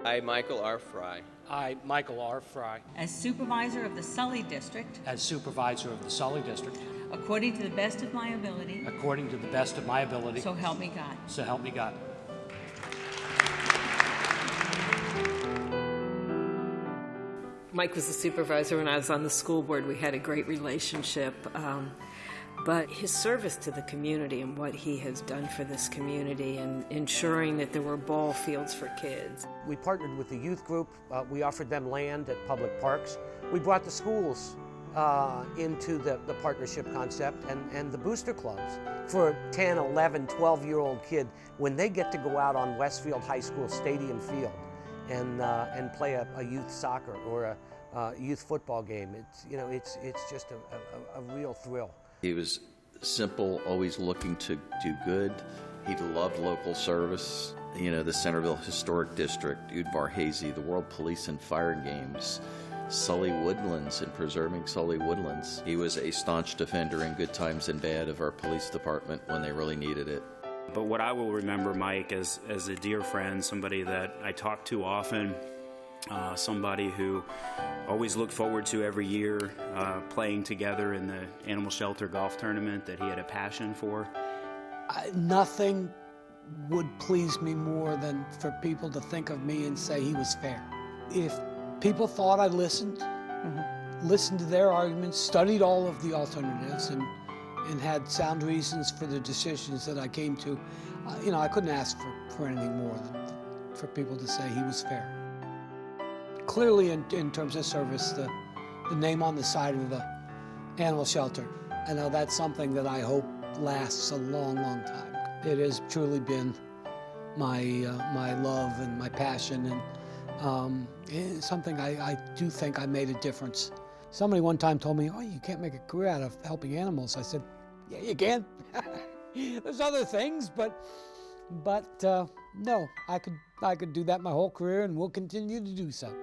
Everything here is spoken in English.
I, Michael R. Frey. I, Michael R. Frey, as Supervisor of the Sully District, as Supervisor of the Sully District, according to the best of my ability, according to the best of my ability, so help me God. so help me God. Mike was the supervisor when I was on the school board. We had a great relationship. But his service to the community and what he has done for this community and ensuring that there were ball fields for kids. We partnered with the youth group. We offered them land at public parks. We brought the schools into the partnership concept and the booster clubs. For a 10, 11, 12-year-old kid, when they get to go out on Westfield High School Stadium Field and play a youth soccer or a youth football game, it's just a real thrill. He was simple, always looking to do good. He loved local service. The Centerville Historic District, Udvar Hazy, the World Police and Fire Games, Sully Woodlands and preserving Sully Woodlands. He was a staunch defender in good times and bad of our police department when they really needed it. But what I will remember Mike as a dear friend, somebody that I talk to often, somebody who always looked forward to every year playing together in the animal shelter golf tournament that he had a passion for. Nothing would please me more than for people to think of me and say he was fair. If people thought I listened, listened to their arguments, studied all of the alternatives, and had sound reasons for the decisions that I came to, I couldn't ask for anything more than for people to say he was fair. Clearly, in terms of service, the name on the side of the animal shelter, I know that's something that I hope lasts a long, long time. It has truly been my love and my passion, and it's something I do think I made a difference. Somebody one time told me, "Oh, you can't make a career out of helping animals." I said, "Yeah, you can. There's other things, but no, I could do that my whole career, and will continue to do so."